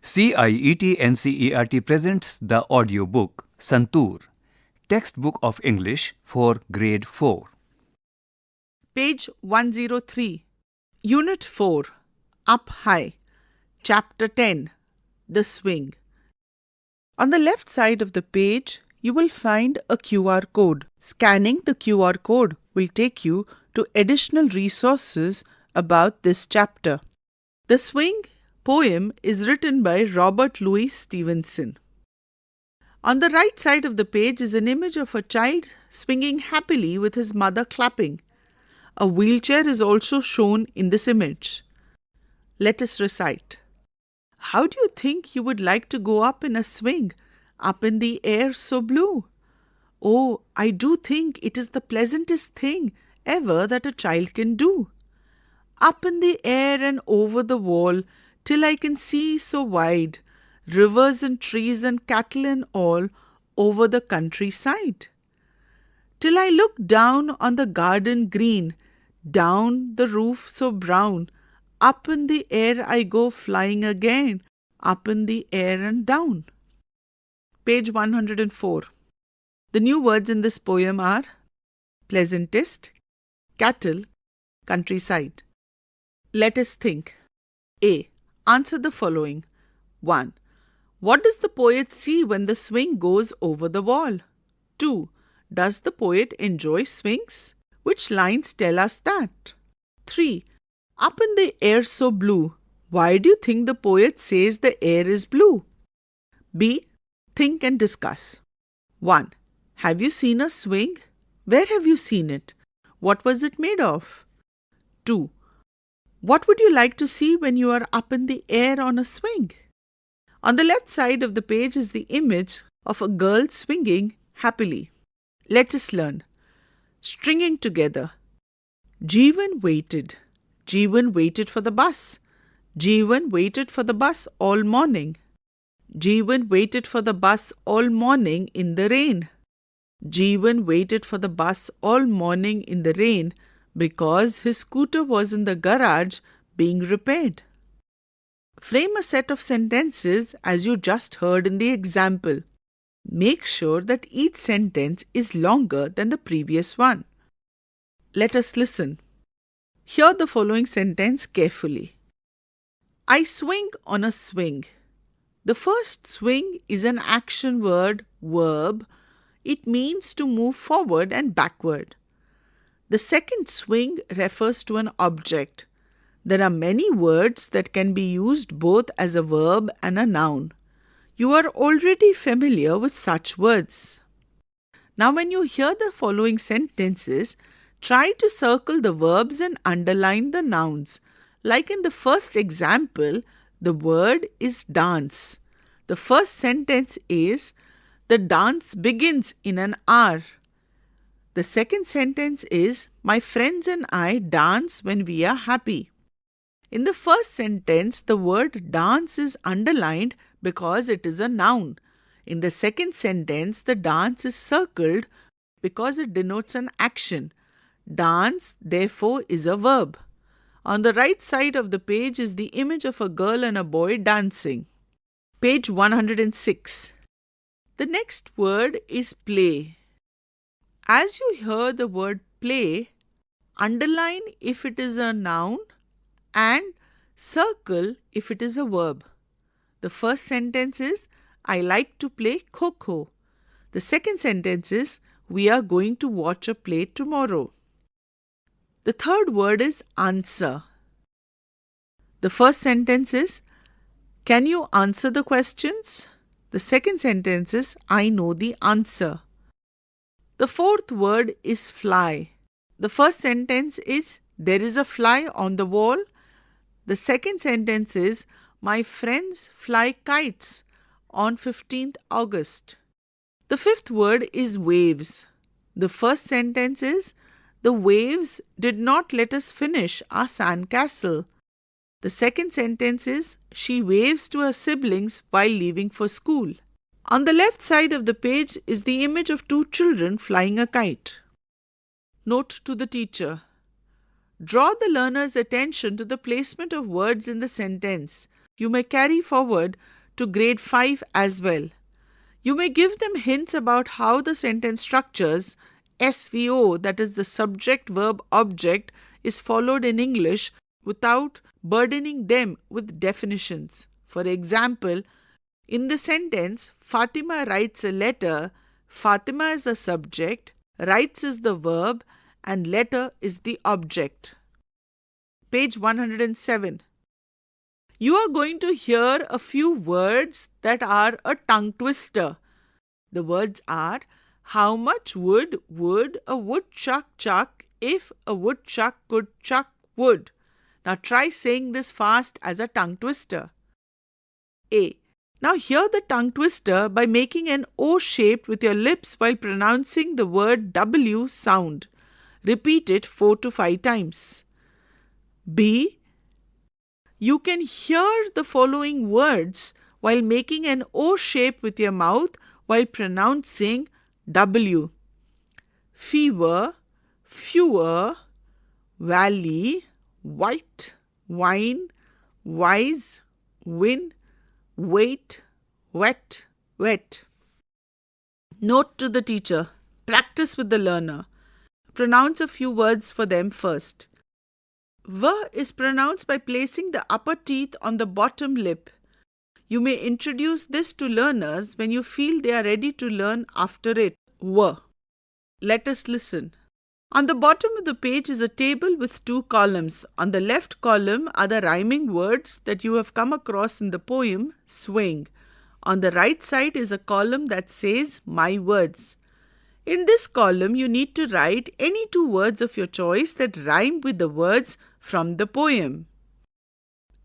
CIET NCERT presents the audiobook Santoor, Textbook of English for Grade 4. Page 103, Unit 4, Up High, Chapter 10, The Swing. On the left side of the page, you will find a QR code. Scanning the QR code will take you to additional resources about this chapter. The Swing poem is written by Robert Louis Stevenson. On the right side of the page is an image of a child swinging happily with his mother clapping. A wheelchair is also shown in this image. Let us recite. How do you think you would like to go up in a swing, up in the air so blue? Oh, I do think it is the pleasantest thing ever that a child can do. Up in the air and over the wall, till I can see so wide, rivers and trees and cattle and all over the countryside. Till I look down on the garden green, down the roof so brown, up in the air I go flying again, up in the air and down. Page 104. The new words in this poem are pleasantest, cattle, countryside. Let us think. A. Answer the following. 1. What does the poet see when the swing goes over the wall? 2. Does the poet enjoy swings? Which lines tell us that? 3. Up in the air so blue. Why do you think the poet says the air is blue? B. Think and discuss. 1. Have you seen a swing? Where have you seen it? What was it made of? 2. What would you like to see when you are up in the air on a swing? On the left side of the page is the image of a girl swinging happily. Let us learn. Stringing together. Jeevan waited. Jeevan waited for the bus. Jeevan waited for the bus all morning. Jeevan waited for the bus all morning in the rain. Jeevan waited for the bus all morning in the rain because his scooter was in the garage being repaired. Frame a set of sentences as you just heard in the example. Make sure that each sentence is longer than the previous one. Let us listen. Hear the following sentence carefully. I swing on a swing. The first swing is an action word, verb. It means to move forward and backward. The second swing refers to an object. There are many words that can be used both as a verb and a noun. You are already familiar with such words. Now, when you hear the following sentences, try to circle the verbs and underline the nouns. Like in the first example, the word is dance. The first sentence is, the dance begins in an hour. The second sentence is, my friends and I dance when we are happy. In the first sentence, the word dance is underlined because it is a noun. In the second sentence, the dance is circled because it denotes an action. Dance, therefore, is a verb. On the right side of the page is the image of a girl and a boy dancing. Page 106. The next word is play. As you hear the word play, underline if it is a noun and circle if it is a verb. The first sentence is, I like to play Kho-Kho. The second sentence is, we are going to watch a play tomorrow. The third word is answer. The first sentence is, can you answer the questions? The second sentence is, I know the answer. The fourth word is fly. The first sentence is, there is a fly on the wall. The second sentence is, my friends fly kites on 15th August. The fifth word is waves. The first sentence is, the waves did not let us finish our sandcastle. The second sentence is, she waves to her siblings while leaving for school. On the left side of the page is the image of two children flying a kite. Note to the teacher. Draw the learner's attention to the placement of words in the sentence. You may carry forward to grade 5 as well. You may give them hints about how the sentence structures SVO, that is the subject, verb, object, is followed in English without burdening them with definitions. For example, in the sentence, Fatima writes a letter, Fatima is the subject, writes is the verb, and letter is the object. Page 107. You are going to hear a few words that are a tongue twister. The words are, how much wood would a woodchuck chuck if a woodchuck could chuck wood? Now try saying this fast as a tongue twister. A. Now hear the tongue twister by making an O shape with your lips while pronouncing the word W sound. Repeat it 4 to 5 times. B. You can hear the following words while making an O shape with your mouth while pronouncing W. Fever, fewer, valley, white, wine, wise, win, wait, wet, wet. Note to the teacher. Practice with the learner. Pronounce a few words for them first. V is pronounced by placing the upper teeth on the bottom lip. You may introduce this to learners when you feel they are ready to learn after it. W. Let us listen. On the bottom of the page is a table with 2 columns. On the left column are the rhyming words that you have come across in the poem Swing. On the right side is a column that says My Words. In this column, you need to write any 2 words of your choice that rhyme with the words from the poem.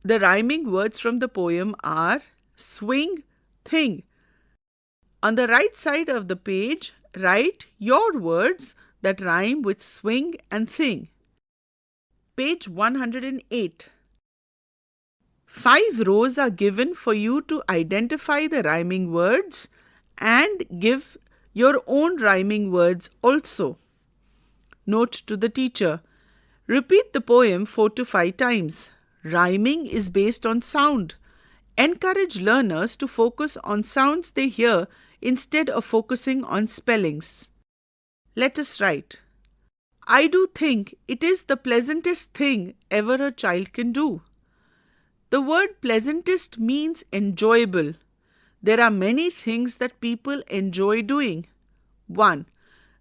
The rhyming words from the poem are swing, thing. On the right side of the page, write your words that rhyme with swing and thing. Page 108. 5 rows are given for you to identify the rhyming words and give your own rhyming words also. Note to the teacher. Repeat the poem 4 to 5 times. Rhyming is based on sound. Encourage learners to focus on sounds they hear instead of focusing on spellings. Let us write. I do think it is the pleasantest thing ever a child can do. The word pleasantest means enjoyable. There are many things that people enjoy doing. 1.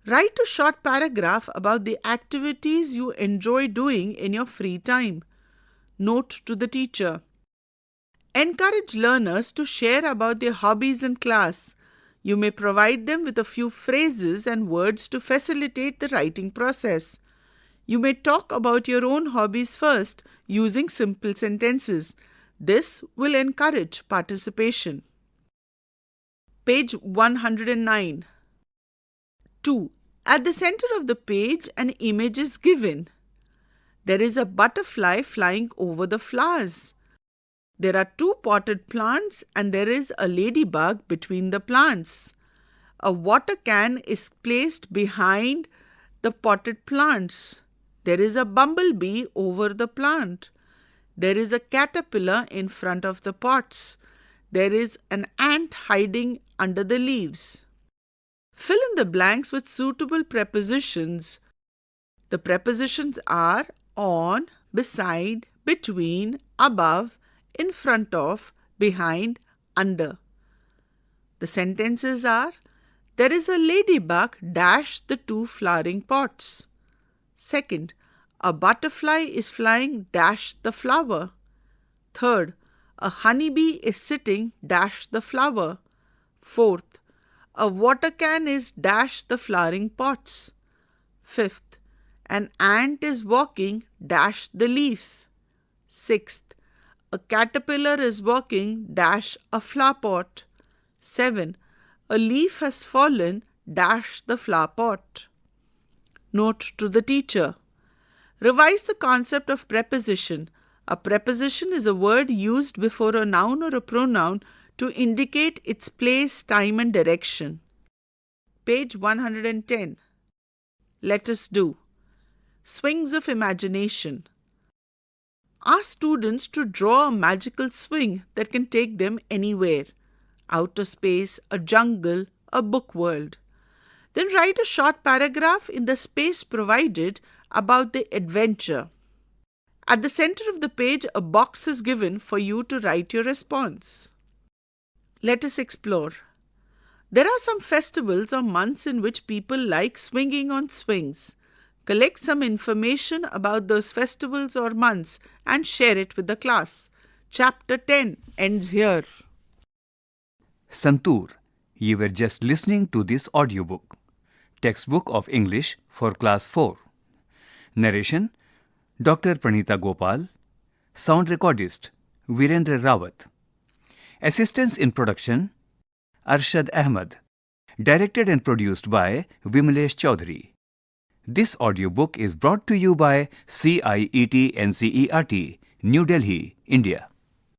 Write a short paragraph about the activities you enjoy doing in your free time. Note to the teacher. Encourage learners to share about their hobbies in class. You may provide them with a few phrases and words to facilitate the writing process. You may talk about your own hobbies first using simple sentences. This will encourage participation. Page 109. 2. At the center of the page, an image is given. There is a butterfly flying over the flowers. There are 2 potted plants and there is a ladybug between the plants. A water can is placed behind the potted plants. There is a bumblebee over the plant. There is a caterpillar in front of the pots. There is an ant hiding under the leaves. Fill in the blanks with suitable prepositions. The prepositions are on, beside, between, above, in front of, behind, under. The sentences are, there is a ladybug dash the 2 flowering pots. Second, a butterfly is flying dash the flower. Third, a honeybee is sitting dash the flower. Fourth, a water can is dash the flowering pots. Fifth, an ant is walking dash the leaf. Sixth, a caterpillar is walking dash a flower pot. 7. A leaf has fallen dash the flower pot. Note to the teacher. Revise the concept of preposition. A preposition is a word used before a noun or a pronoun to indicate its place, time and direction. Page 110. Let us do. Swings of imagination. Ask students to draw a magical swing that can take them anywhere: outer space, a jungle, a book world. Then write a short paragraph in the space provided about the adventure. At the center of the page, a box is given for you to write your response. Let us explore. There are some festivals or months in which people like swinging on swings. Collect some information about those festivals or months and share it with the class. Chapter 10 ends here. Santoor, you were just listening to this audiobook, Textbook of English for Class 4. Narration, Dr. Pranita Gopal. Sound recordist, Virendra Rawat. Assistance in production, Arshad Ahmed. Directed and produced by Vimalesh Chaudhary. This audiobook is brought to you by CIET NCERT, New Delhi, India.